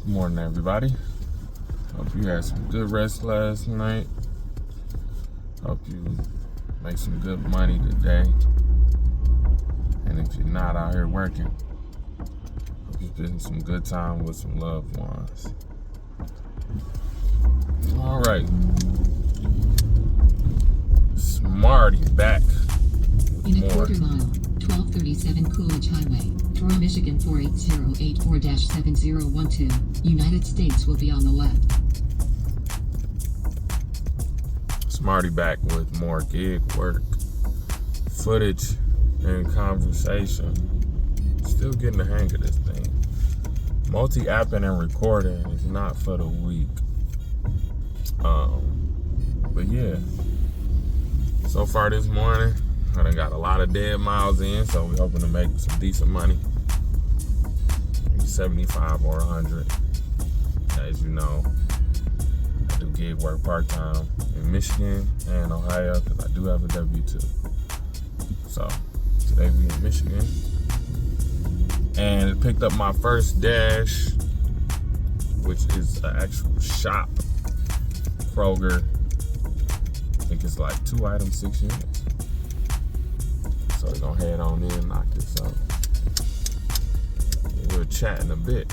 Good morning, everybody. Hope you had some good rest last night. Hope you make some good money today. And if you're not out here working, hope you're spending some good time with some loved ones. All right. Smarty back with in a more. quarter mile, 1237 Coolidge Highway, Troy, Michigan 48084-7012, United States will be on the left. Smarty back with more gig work, footage, and conversation. Still getting the hang of this thing. Multi-apping and recording is not for the weak. But yeah, so far this morning, I done got a lot of dead miles in, so we're hoping to make some decent money. Maybe 75 or 100. As you know, I do gig work part-time in Michigan and Ohio because I do have a W-2. So today we in Michigan. And it picked up my first dash, which is an actual shop. Kroger. I think it's like 2 items, 6 units. So we're gonna head on in and knock this out. We'll chat in a bit.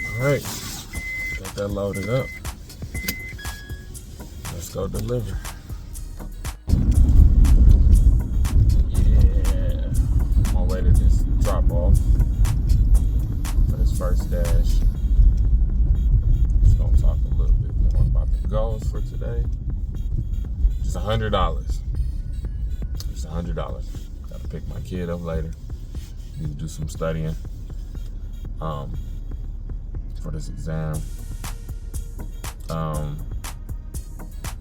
All right, got that loaded up. Let's go deliver. Yeah, on my way to this drop off for this first dash. Just gonna talk a little bit more about the goals for today. Just $100. Just $100. Gotta pick my kid up later. Need to do some studying for this exam.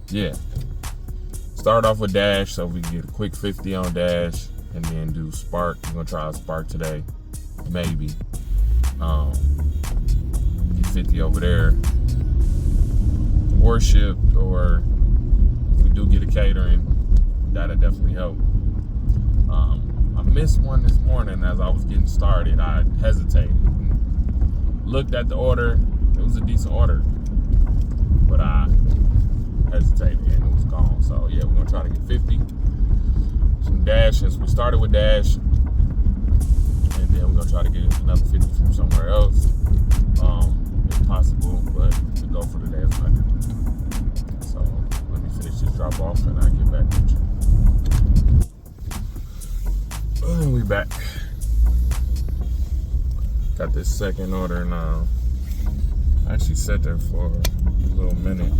Yeah. Start off with Dash so we can get a quick 50 on Dash and then do Spark. We're gonna try a Spark today. Maybe. Get 50 over there. Or shipped, or if we do get a catering, that'll definitely help. I missed one this morning as I was getting started. I hesitated. Looked at the order. It was a decent order. But I hesitated and it was gone. So yeah, we're gonna try to get 50. Some Dash since we started with Dash. And then we're gonna try to get another 50 from somewhere else. If possible, but the goal for today is 100. So let me finish this drop off and I'll get back with you. And we back. Got this second order now. I actually sat there for a little minute.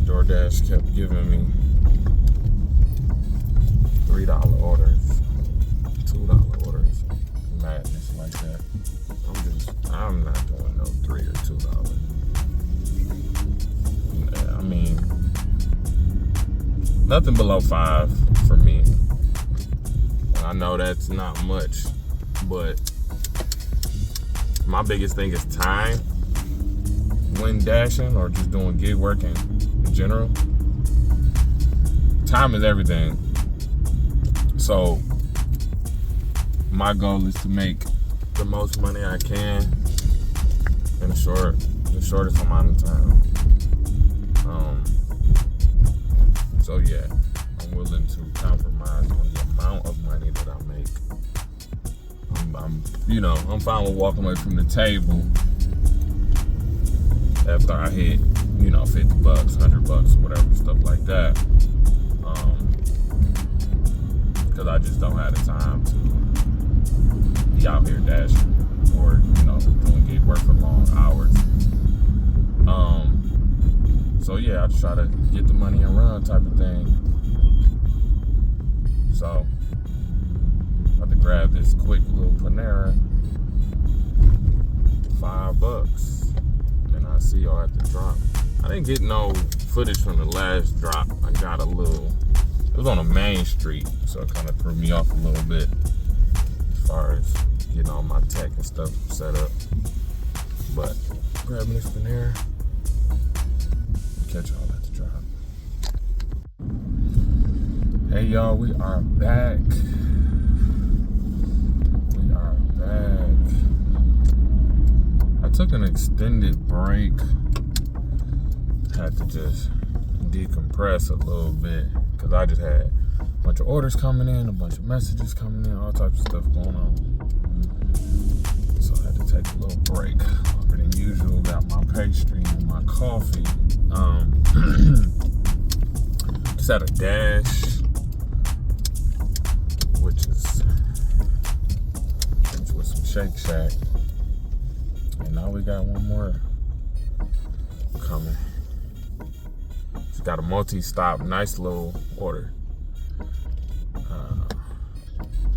DoorDash kept giving me $3 orders, $2 orders, madness like that. I'm not doing no $3 or $2. I mean, nothing below $5 for me. I know that's not much, but my biggest thing is time when dashing or just doing gig work in general. Time is everything. So my goal is to make the most money I can in the shortest amount of time. So yeah, I'm willing to compromise on the amount of money that I make. I'm fine with walking away from the table after I hit, $50, $100, whatever, stuff like that. Because I just don't have the time to be out here dashing or, doing gig work for long hours. So yeah, I just try to get the money and run type of thing. So I have to grab this quick little Panera, $5, and I'll see y'all at the drop. I didn't get no footage from the last drop. I got it was on a main street, so it kind of threw me off a little bit as far as getting all my tech and stuff set up. But grabbing this Panera. Catch y'all at the drop. Hey y'all, we are back. I took an extended break. Had to just decompress a little bit because I just had a bunch of orders coming in, a bunch of messages coming in, all types of stuff going on. So I had to take a little break. Longer than usual. Got my pastry and my coffee. Just had a dash, which was some Shake Shack. And now we got one more coming. It's got a multi-stop, nice little order.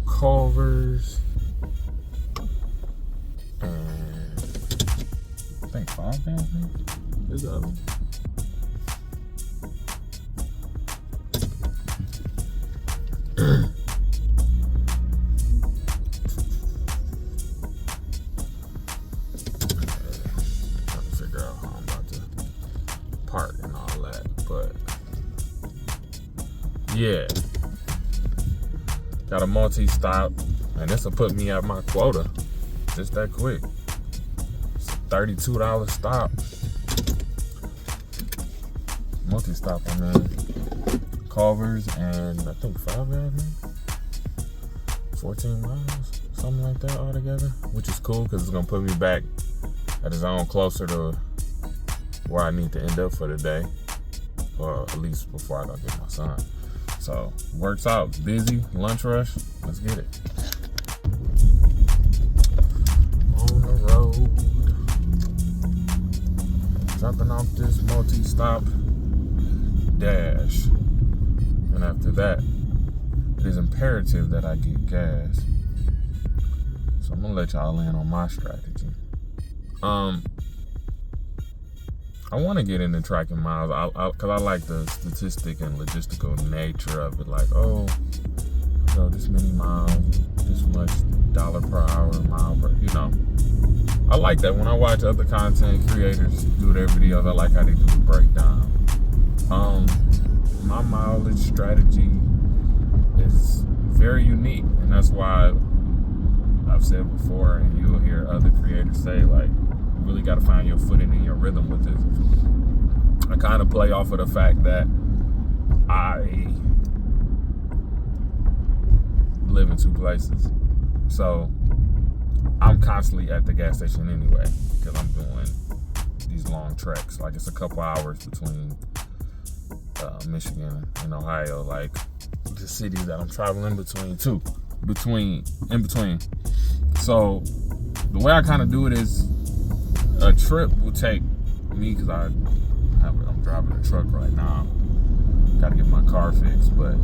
Culver's and I think 5,000 is the other one. Yeah, got a multi-stop, and this will put me at my quota just that quick. It's a $32 stop. Multi-stop, I mean, Culver's and I think 14 miles, something like that altogether, which is cool because it's gonna put me back at a zone closer to where I need to end up for the day, or at least before I go get my son. So, works out. Busy, lunch rush. Let's get it. On the road. Dropping off this multi-stop dash. And after that, it is imperative that I get gas. So I'm gonna let y'all in on my strategy. I want to get into tracking miles because I like the statistic and logistical nature of it. Like, oh, so this many miles, this much dollar per hour, mile per, I like that. When I watch other content creators do their videos, I like how they do the breakdown. My mileage strategy is very unique, and that's why I've said before, and you'll hear other creators say, like, you really got to find your footing and your rhythm with this. I kind of play off of the fact that I live in two places. So I'm constantly at the gas station anyway because I'm doing these long treks. Like, it's a couple hours between Michigan and Ohio, like the cities that I'm traveling between. In between. So the way I kind of do it is a trip will take me, because I'm driving a truck right now. Got to get my car fixed, but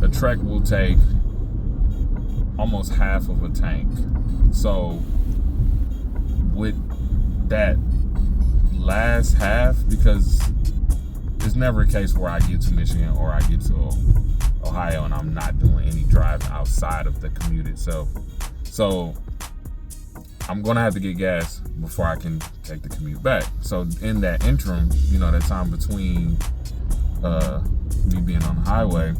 the trek will take almost half of a tank. So with that last half, because there's never a case where I get to Michigan or I get to Ohio and I'm not doing any driving outside of the commute itself. So I'm gonna have to get gas before I can take the commute back. So in that interim, that time between me being on the highway,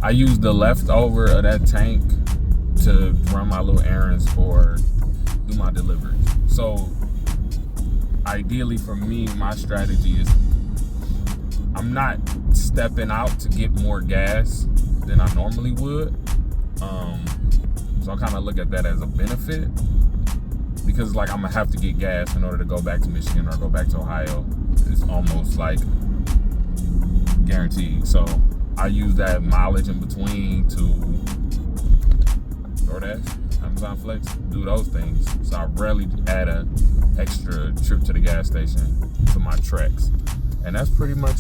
I use the leftover of that tank to run my little errands or do my deliveries. So ideally for me, my strategy is I'm not stepping out to get more gas than I normally would. So I kind of look at that as a benefit, because like I'm gonna have to get gas in order to go back to Michigan or go back to Ohio. It's almost like guaranteed. So I use that mileage in between to DoorDash, Amazon Flex, do those things. So I rarely add an extra trip to the gas station to my treks. And that's pretty much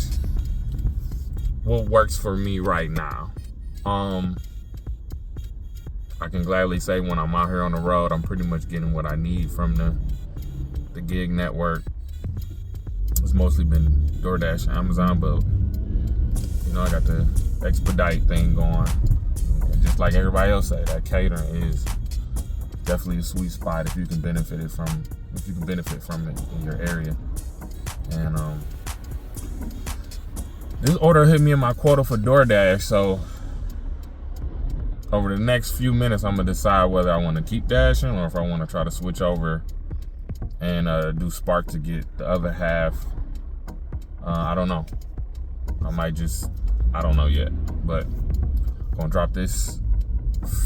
what works for me right now. I can gladly say when I'm out here on the road, I'm pretty much getting what I need from the gig network. It's mostly been DoorDash and Amazon, but I got the expedite thing going. And just like everybody else say, that catering is definitely a sweet spot if you can benefit from it in your area. And this order hit me in my quota for DoorDash, so over the next few minutes, I'm gonna decide whether I want to keep dashing or if I want to try to switch over and do Spark to get the other half. I don't know. I don't know yet, but I'm gonna drop this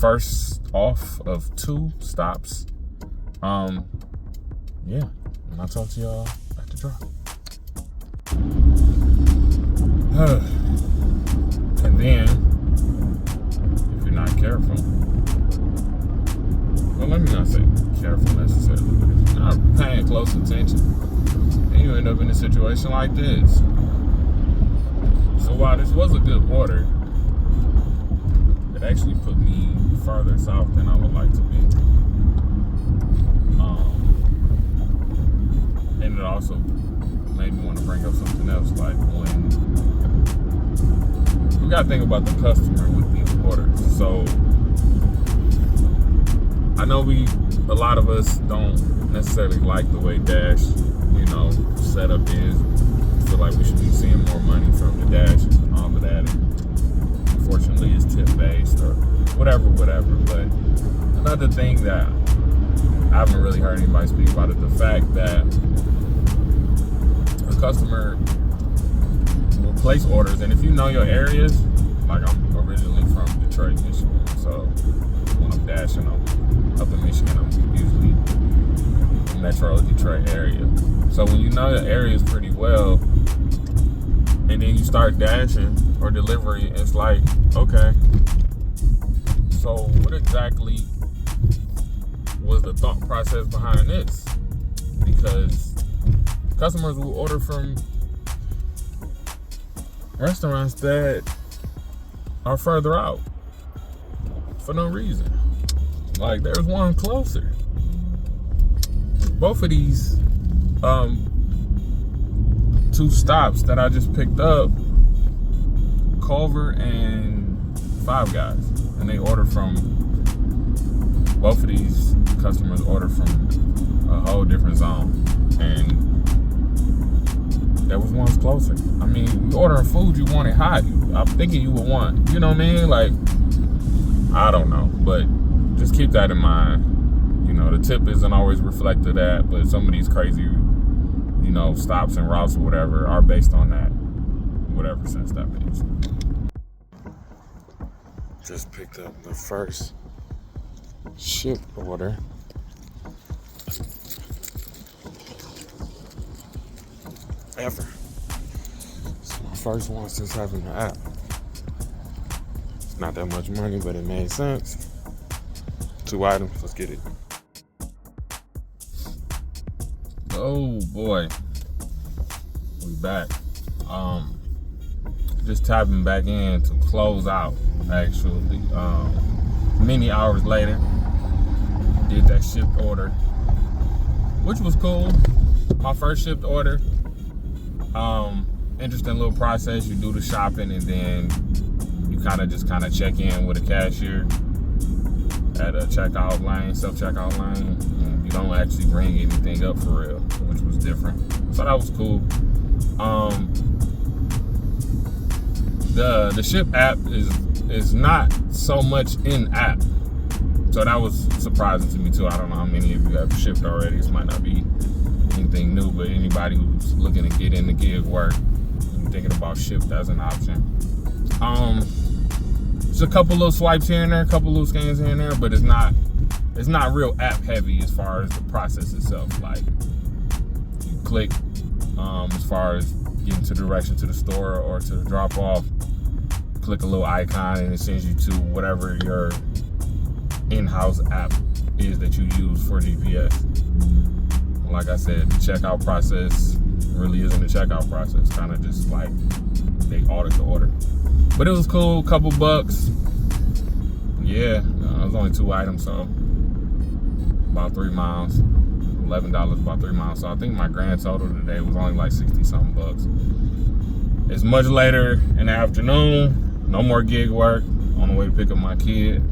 first off of 2 stops. Yeah, and I'll talk to y'all at the drop. And then, if you're not careful, well, let me not say careful necessarily, but if you're not paying close attention, then you end up in a situation like this. So while this was a good order, it actually put me farther south than I would like to be. And it also made me want to bring up something else, like when we gotta think about the customer with these orders. So I know a lot of us don't necessarily like the way Dash, setup is. I feel like we should be seeing more money from the Dash and all of that. And unfortunately, it's tip based or whatever. But another thing that I haven't really heard anybody speak about is the fact that a customer will place orders, and if you know your areas, like I'm originally from Detroit, Michigan, so when I'm dashing, I'm up in Michigan, I'm usually in Metro Detroit area. So when you know your areas pretty well, and then you start dashing or delivery, it's like, okay, so what exactly was the thought process behind this? Because customers will order from restaurants that are further out for no reason. Like, there's one closer. Both of these 2 stops that I just picked up, Culver and Five Guys, and they order from, both of these customers order from a whole different zone, and there was one's closer. I mean, you ordering food, you want it hot. I'm thinking you would want, you know what I mean? Like, I don't know, but just keep that in mind. The tip isn't always reflected of that, but some of these crazy, stops and routes or whatever are based on that, whatever sense that makes. Just picked up the first ship order. Ever. It's my first one since having the app. It's not that much money, but it made sense. 2 items, let's get it. Oh boy, we back. Just tapping back in to close out, actually. Many hours later, did that shipped order, which was cool. My first shipped order. Interesting little process. You do the shopping and then you kind of check in with a cashier at a checkout lane, self-checkout lane, and you don't actually bring anything up for real, which was different. So that was cool. The Ship app is not so much in app, so that was surprising to me too. I don't know how many of you have shipped already. This might not be anything new, but anybody who's looking to get into gig work and thinking about Shipped as an option. Just a couple little swipes here and there, a couple little scans here and there, but it's not real app heavy as far as the process itself. Like, you click as far as getting to direction to the store or to the drop off, click a little icon and it sends you to whatever your in-house app is that you use for GPS. Like I said, the checkout process really isn't a checkout process. Kind of just like they audit the order. But it was cool, couple bucks. Yeah, it was only 2 items, so about 3 miles. $11, about 3 miles. So I think my grand total today was only like 60-something bucks. It's much later in the afternoon. No more gig work. On the way to pick up my kid.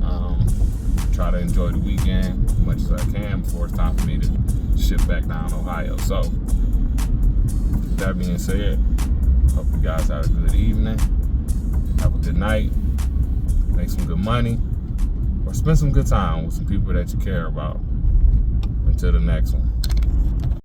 Trying try to enjoy the weekend as much as I can before it's time for me to ship back down to Ohio. So, that being said, hope you guys have a good evening. Have a good night. Make some good money. Or spend some good time with some people that you care about. Until the next one.